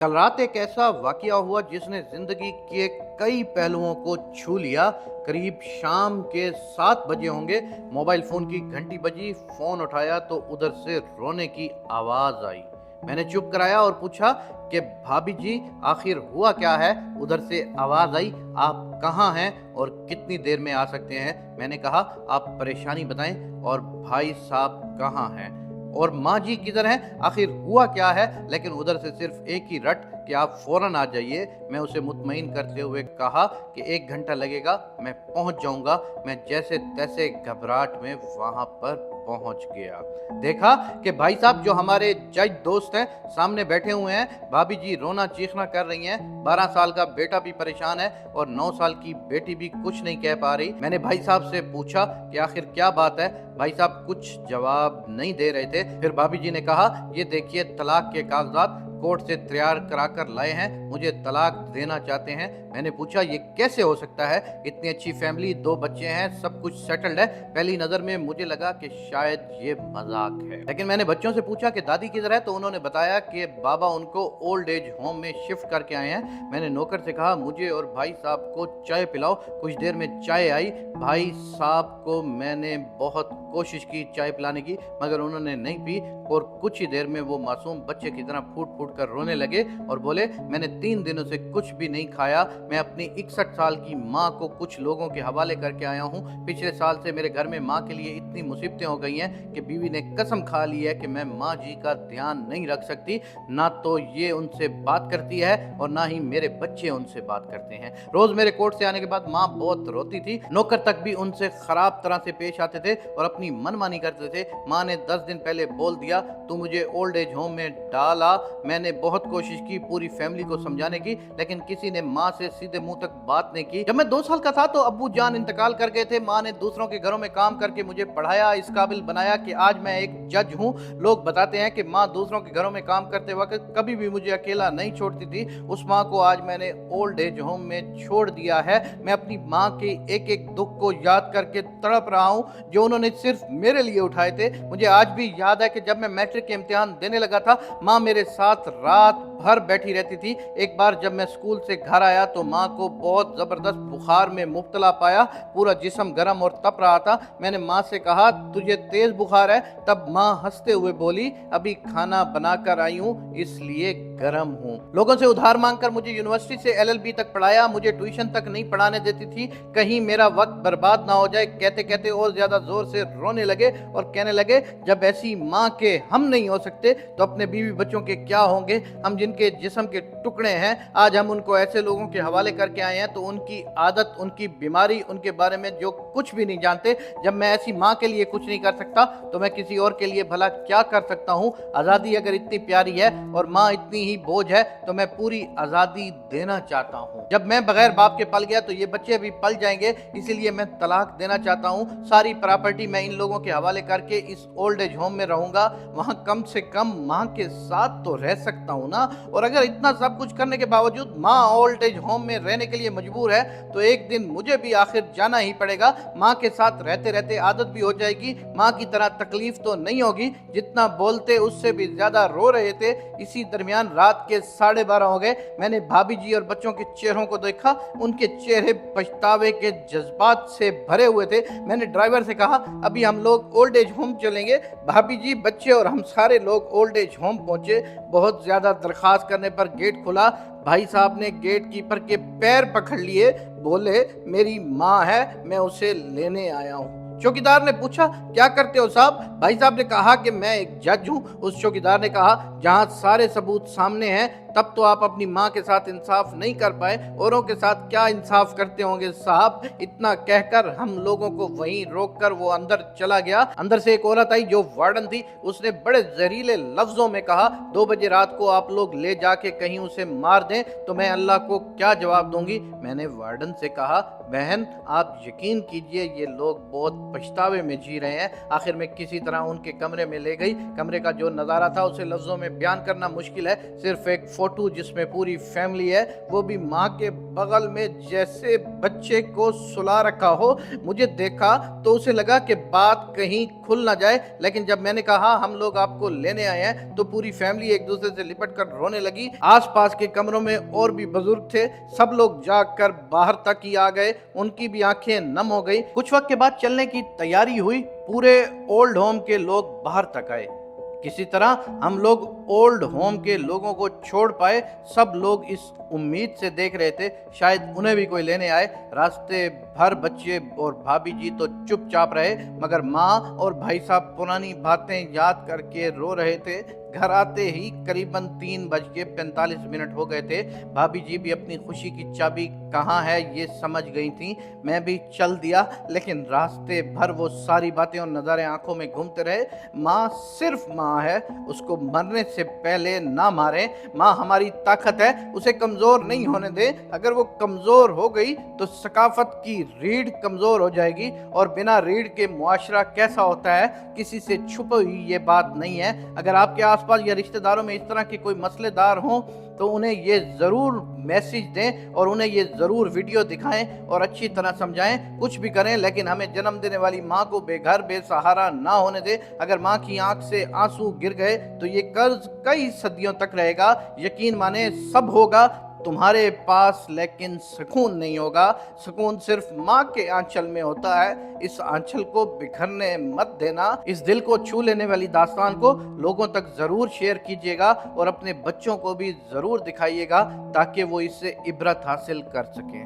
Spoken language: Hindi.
कल रात एक ऐसा वाकया हुआ जिसने जिंदगी के कई पहलुओं को छू लिया। करीब शाम के 7 बजे होंगे। मोबाइल फोन की घंटी बजी, फोन उठाया तो उधर से रोने की आवाज आई। मैंने चुप कराया और पूछा कि भाभी जी, आखिर हुआ क्या है। उधर से आवाज आई, आप कहाँ हैं और कितनी देर में आ सकते हैं। मैंने कहा, आप परेशानी बताएं और भाई साहब कहाँ हैं और माँ जी किधर हैं, आखिर हुआ क्या है। लेकिन उधर से सिर्फ एक ही रट कि आप फौरन आ जाइए। मैं उसे मुतमईन करते हुए कहा कि 1 घंटा लगेगा, मैं पहुंच जाऊंगा। मैं जैसे तैसे घबराहट में वहां पर पहुंच गया। देखा कि भाई साहब जो हमारे जज दोस्त हैं सामने बैठे हुए हैं। भाभी जी रोना चीखना कर रही हैं। 12 साल का बेटा भी परेशान है और 9 साल की बेटी भी कुछ नहीं कह पा रही। मैंने भाई साहब से पूछा कि आखिर क्या बात है। भाई साहब कुछ जवाब नहीं दे रहे थे। फिर भाभी जी ने कहा, ये देखिए तलाक के कागजात कोर्ट से तैयार करा कर लाए हैं, मुझे तलाक देना चाहते हैं। मैंने पूछा, ये कैसे हो सकता है, इतनी अच्छी फैमिली, 2 बच्चे हैं, सब कुछ सेटल्ड है। पहली नजर में मुझे लगा कि शायद ये मजाक है। लेकिन मैंने बच्चों से पूछा कि दादी किधर है, तो उन्होंने बताया कि बाबा उनको ओल्ड एज होम में शिफ्ट करके आए हैं। मैंने नौकर से कहा, मुझे और भाई साहब को चाय पिलाओ। कुछ देर में चाय आई। भाई साहब को मैंने बहुत कोशिश की चाय पिलाने की, मगर उन्होंने नहीं पी और कुछ ही देर में वो मासूम बच्चे की तरह फूट फूट कर रोने लगे और बोले, मैंने 3 दिनों से कुछ भी नहीं खाया। मैं अपनी 61 साल की माँ को कुछ लोगों के हवाले करके आया हूँ। पिछले साल से मेरे घर में माँ के लिए इतनी मुसीबतें हो गई हैं कि बीवी ने कसम खा ली है कि मैं माँ जी का ध्यान नहीं रख सकती। ना तो ये उनसे बात करती है और ना ही मेरे बच्चे उनसे बात करते हैं। रोज मेरे कोर्ट से आने के बाद माँ बहुत रोती थी। नौकर तक भी उनसे खराब तरह से पेश आते थे और अपनी मनमानी करते थे। माँ ने 10 दिन पहले बोल दिया, तू मुझे ओल्ड एज होम में डाला। मैंने बहुत कोशिश की पूरी फैमिली को समझाने की, लेकिन किसी ने माँ से सीधे मुंह तक बात नहीं की। जब मैं 2 साल का था तो अब्बू जान इंतकाल कर गए थे। माँ ने दूसरों के घरों में काम करके मुझे पढ़ाया, इस काबिल बनाया कि आज मैं एक जज हूँ। लोग बताते हैं कि माँ दूसरों के घरों में काम करते वक्त कभी भी मुझे अकेला नहीं छोड़ती थी। उस माँ को आज मैंने ओल्ड एज होम में छोड़ दिया है। मैं अपनी माँ के एक एक दुख को याद करके तड़प रहा हूँ जो उन्होंने सिर्फ मेरे लिए उठाए थे। मुझे आज भी याद है कि जब मैं मैट्रिक के इम्तिहान देने लगा था, माँ मेरे साथ रात भर बैठी रहती थी। एक बार जब मैं स्कूल से घर आया तो माँ को बहुत जबरदस्त बुखार में मुब्तला पाया। पूरा जिस्म गर्म और तप रहा था। मैंने माँ से कहा, तुझे तेज बुखार है। तब माँ हंसते हुए बोली, अभी खाना बनाकर आई हूँ इसलिए गर्म हूँ। लोगों से उधार मांगकर मुझे यूनिवर्सिटी से LLB तक पढ़ाया। मुझे ट्यूशन तक नहीं पढ़ाने देती थी, कहीं मेरा वक्त बर्बाद ना हो जाए। कहते कहते और ज्यादा जोर से रोने लगे और कहने लगे, जब ऐसी माँ के हम नहीं हो सकते तो अपने बीवी बच्चों के क्या होंगे। हम जिनके जिस्म के टुकड़े हैं, आज हम उनको ऐसे लोगों के हवाले करके आए हैं तो उनकी आदत, उनकी बीमारी, उनके बारे में जो कुछ भी नहीं जानते। जब मैं ऐसी माँ के लिए कुछ नहीं कर सकता तो मैं किसी और के लिए भला क्या कर सकता हूँ। आज़ादी अगर इतनी प्यारी है और माँ इतनी ही बोझ है तो मैं पूरी आज़ादी देना चाहता हूँ। जब मैं बगैर बाप के पल गया तो ये बच्चे भी पल जाएंगे, इसीलिए मैं तलाक देना चाहता हूँ। सारी प्रॉपर्टी मैं इन लोगों के हवाले करके इस ओल्ड एज होम में रहूंगा। वहां कम से कम माँ के साथ तो रह सकता हूँ ना। और अगर इतना सब कुछ करने के बावजूद माँ ओल्ड एज होम में रहने के लिए मजबूर है तो एक दिन मुझे भी आखिर जाना ही पड़ेगा। माँ के साथ रहते रहते आदत भी हो जाएगी। माँ की तरह तकलीफ तो नहीं होगी। जितना बोलते उससे भी ज्यादा रो रहे थे। इसी दरमियान रात के 12:30 हो गए। मैंने भाभी जी और बच्चों के चेहरों को देखा। उनके चेहरे पछतावे के जज्बात से भरे हुए थे। मैंने ड्राइवर से कहा, अभी हम लोग ओल्ड एज होम चलेंगे। भाभी जी, बच्चे और हम सारे लोग ओल्ड एज होम पहुंचे। बहुत ज्यादा दरखास्त करने पर गेट खुला। भाई साहब ने गेट कीपर के पैर पकड़ लिए, बोले, मेरी माँ है, मैं उसे लेने आया हूँ। चौकीदार ने पूछा, क्या करते हो साहब। भाई साहब ने कहा कि मैं एक जज हूँ। उस चौकीदार ने कहा, जहाँ सारे सबूत सामने हैं तब तो आप अपनी माँ के साथ इंसाफ नहीं कर पाए, औरों के साथ क्या इंसाफ करते होंगे साहब। इतना कहकर हम लोगों को वहीं रोककर वो अंदर चला गया। अंदर से एक औरत आई जो वार्डन थी। उसने बड़े जहरीले लफ्जों में कहा, 2 बजे रात को आप लोग ले जाके कहीं उसे मार दें तो मैं अल्लाह को क्या जवाब दूंगी। मैंने वार्डन से कहा, बहन आप यकीन कीजिए ये लोग बहुत पछतावे में जी रहे हैं। आखिर में किसी तरह उनके कमरे में ले गई। कमरे का जो नज़ारा था उसे लफ्ज़ों में बयान करना मुश्किल है। सिर्फ एक फ़ोटो जिसमें पूरी फैमिली है, वो भी माँ के बगल में, जैसे बच्चे को सुला रखा हो। मुझे देखा तो उसे लगा कि बात कहीं खुल ना जाए, लेकिन जब मैंने कहा हम लोग आपको लेने आए हैं तो पूरी फैमिली एक दूसरे से लिपट कर रोने लगी। आसपास के कमरों में और भी बुजुर्ग थे, सब लोग जाग कर बाहर तक ही आ गए। उनकी भी आंखें नम हो गई। कुछ वक्त के बाद चलने की तैयारी हुई। पूरे ओल्ड होम के लोग बाहर तक आए। किसी तरह हम लोग ओल्ड होम के लोगों को छोड़ पाए। सब लोग इस उम्मीद से देख रहे थे शायद उन्हें भी कोई लेने आए। रास्ते भर बच्चे और भाभी जी तो चुपचाप रहे, मगर माँ और भाई साहब पुरानी बातें याद करके रो रहे थे। घर आते ही करीबन 3:45 हो गए थे। भाभी जी भी अपनी खुशी की चाबी कहाँ है ये समझ गई थी। मैं भी चल दिया, लेकिन रास्ते भर वो सारी बातें और नज़ारे आंखों में घूमते रहे। माँ सिर्फ माँ है, उसको मरने से पहले ना मारे। माँ हमारी ताकत है, उसे कमज़ोर नहीं होने दे। अगर वो कमज़ोर हो गई तो सकाफत की रीढ़ कमज़ोर हो जाएगी, और बिना रीढ़ के मुआशरा कैसा होता है किसी से छुपी हुई ये बात नहीं है। अगर आपके आसपास या रिश्तेदारों में इस तरह के कोई मसलेदार हों तो उन्हें ये ज़रूर मैसेज दें और उन्हें ये ज़रूर वीडियो दिखाएं और अच्छी तरह समझाएं। कुछ भी करें, लेकिन हमें जन्म देने वाली माँ को बेघर बेसहारा ना होने दें। अगर माँ की आंख से आंसू गिर गए तो ये कर्ज कई सदियों तक रहेगा। यकीन माने सब होगा तुम्हारे पास, लेकिन सुकून नहीं होगा। सुकून सिर्फ माँ के आंचल में होता है। इस आंचल को बिखरने मत देना। इस दिल को छू लेने वाली दास्तान को लोगों तक जरूर शेयर कीजिएगा और अपने बच्चों को भी जरूर दिखाइएगा ताकि वो इससे इबरत हासिल कर सकें।